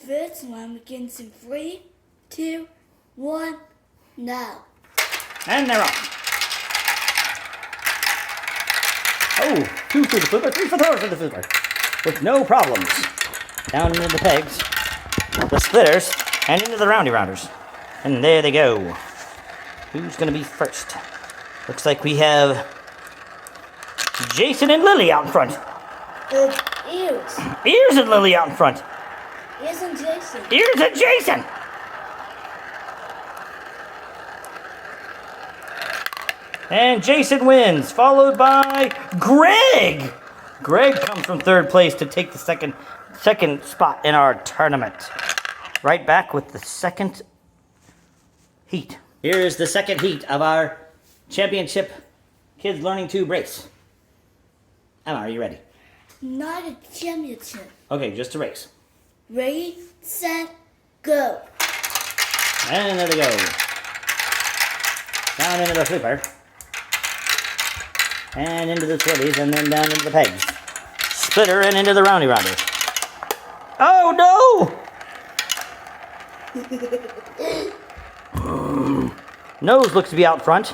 first one begins in 3, 2, 1, now. And they're off. Oh, 2 through the flipper, 3 for the flipper. With no problems. Down into the pegs, the splitters, and into the roundy rounders. And there they go. Who's going to be first? Looks like we have Jason and Lily out in front. Ears. Ears and Lily out in front. Ears and Jason. Ears and Jason. And Jason wins, followed by Greg. Greg comes from third place to take the second spot in our tournament. Right back with the second heat. Here is the second heat of our championship Kids Learning Tube race. Emma, are you ready? Not a championship. Okay, just a race. Ready, set, go. And there they go. Down into the flipper. And into the twirlies, and then down into the pegs. Splitter and into the roundy rounder. Oh no! Nose looks to be out front,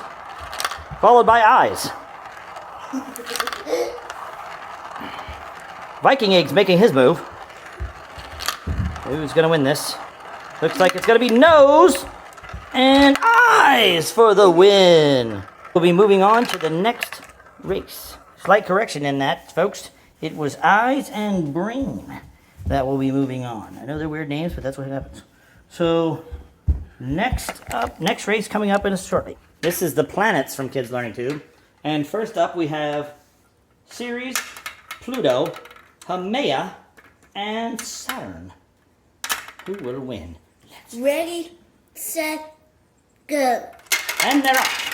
followed by eyes. Viking Egg's making his move. Who's gonna win this? Looks like it's gonna be nose and eyes for the win. We'll be moving on to the next race. Slight correction in that, folks. It was eyes and brain that will be moving on. I know they're weird names, but that's what happens. So, next race coming up in a shortly. This is the planets from Kids Learning Tube. And first up we have Ceres, Pluto, Haumea, and Saturn. Who will win? Ready, set, go. And they're off.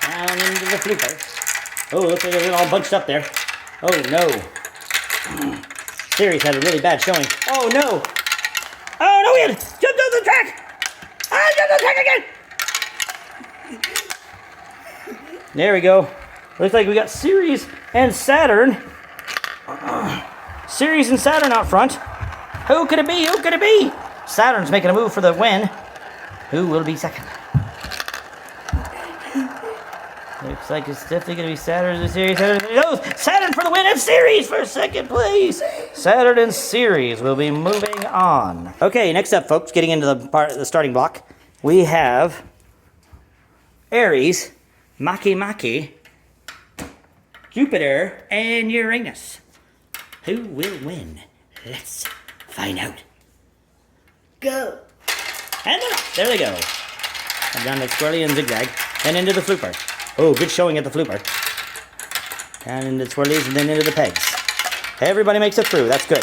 Down into the flipper. Oh, looks like they're all bunched up there. Oh no. Ceres had a really bad showing. Oh no. Oh no, we had jumped on the track. I jumped on the track again. There we go. Looks like we got Ceres and Saturn. Ceres and Saturn out front. Who could it be? Who could it be? Saturn's making a move for the win. Who will be second? Looks like it's definitely going to be Saturn and Ceres. Saturn for the win and Ceres for second place. Saturn and Ceres will be moving on. Okay, next up, folks, getting into the starting block, we have Aries, Makemake, Jupiter, and Uranus. Who will win? Let's find out. Go. And there they go. And down the swirly and zigzag, and into the flooper. Oh, good showing at the flooper. Down into the swirlies and then into the pegs. Everybody makes it through. That's good.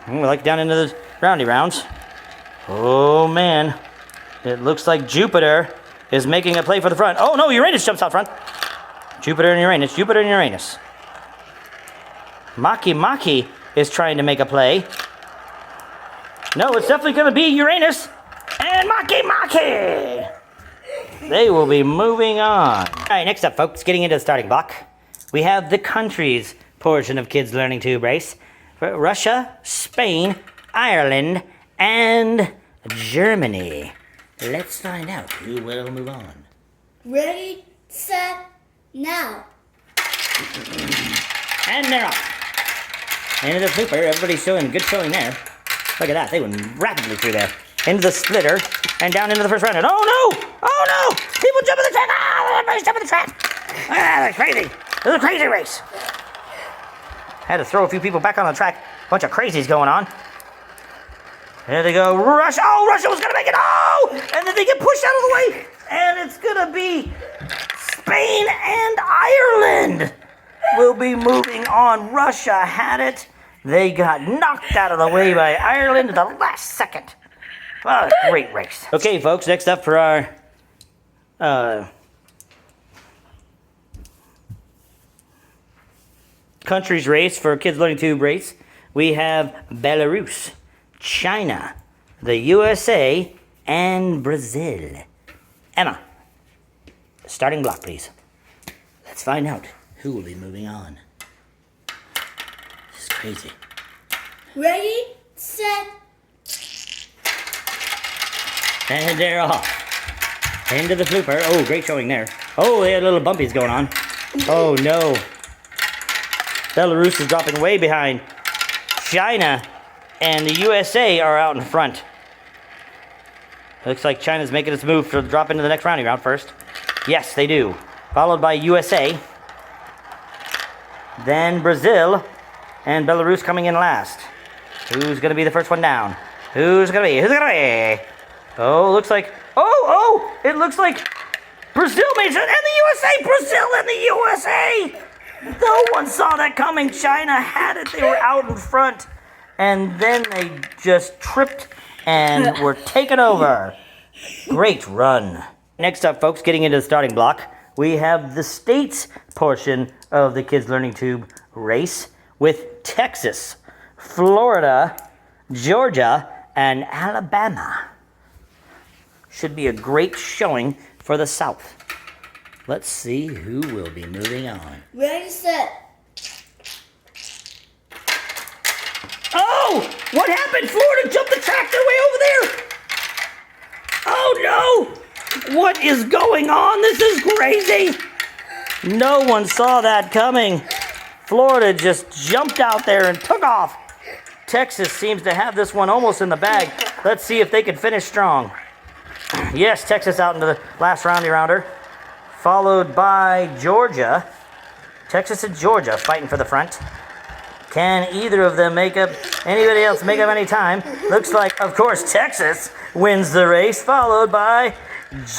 We like down into the roundy rounds. Oh, man. It looks like Jupiter is making a play for the front. Oh, no, Uranus jumps out front. Jupiter and Uranus. Jupiter and Uranus. Makemake is trying to make a play. No, it's definitely going to be Uranus and Makemake. They will be moving on. All right, next up, folks, getting into the starting block, we have the countries portion of Kids Learning Tube race. Russia, Spain, Ireland, and Germany. Let's find out who will move on. Ready, set, now. And they're off. Into the flipper, everybody's showing good showing there. Look at that, they went rapidly through there. Into the splitter, and down into the first round. And oh no! Oh no! People jumping the track! Ah, everybody's jumping the track! Ah, that's crazy. This is a crazy race. Had to throw a few people back on the track. Bunch of crazies going on. There they go. Russia! Oh, Russia was gonna make it! Oh! And then they get pushed out of the way! And it's gonna be Spain and Ireland will be moving on. Russia had it. They got knocked out of the way by Ireland at the last second. What a great race. Okay, folks, next up for our countries race for Kids Learning Tube race, we have Belarus, China, the USA, and Brazil. Emma, starting block, please. Let's find out who will be moving on. This is crazy. Ready, set, And they're off. Into the flooper. Oh, great showing there. Oh, they had little bumpies going on. Oh, no. Belarus is dropping way behind. China and the USA are out in front. Looks like China's making its move to drop into the next round first. Yes, they do. Followed by USA. Then Brazil. And Belarus coming in last. Who's going to be the first one down? Who's going to be? Who's going to be? Oh, looks like... Oh! It looks like Brazil made it. And the USA! Brazil and the USA! No one saw that coming. China had it. They were out in front. And then they just tripped and were taken over. Great run. Next up, folks, getting into the starting block, we have the states portion of the Kids Learning Tube race with Texas, Florida, Georgia, and Alabama. Should be a great showing for the South. Let's see who will be moving on. ready, set. Oh! What happened? Florida jumped the track. They're way over there. Oh no! What is going on? This is crazy. No one saw that coming. Florida just jumped out there and took off. Texas seems to have this one almost in the bag. Let's see if they can finish strong. Yes, Texas out into the last rounder. Followed by Georgia. Texas and Georgia fighting for the front. Can either of them anybody else make up any time? Looks like, of course, Texas wins the race, followed by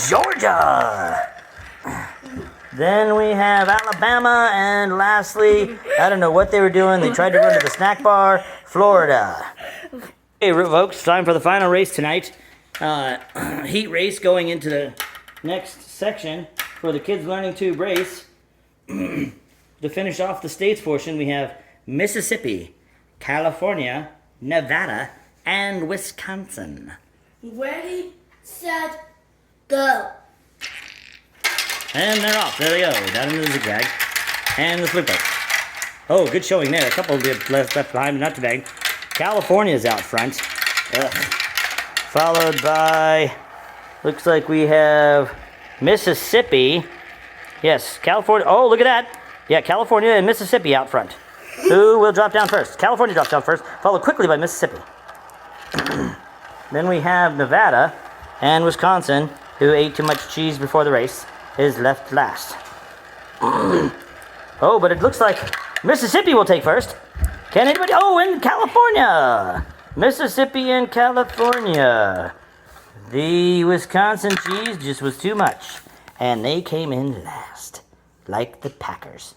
Georgia. Then we have Alabama, and lastly, I don't know what they were doing. They tried to run to the snack bar, Florida. Hey, folks, time for the final race tonight. Heat race going into the next section for the Kids Learning Tube race. To finish off the states portion, we have Mississippi, California, Nevada, and Wisconsin. Ready, set, go. And they're off. There they go. Down into the zigzag. And the flipper. Oh, good showing there. A couple left behind, but not too bad. California's out front. Ugh. Followed by, looks like we have Mississippi. Yes, California. Oh, look at that. Yeah, California and Mississippi out front. Who will drop down first? California drops down first, followed quickly by Mississippi. Then we have Nevada and Wisconsin, who ate too much cheese before the race, is left last. Oh, but it looks like Mississippi will take first. Can anybody? Oh, and California! Mississippi and California. The Wisconsin cheese just was too much, and they came in last, like the Packers.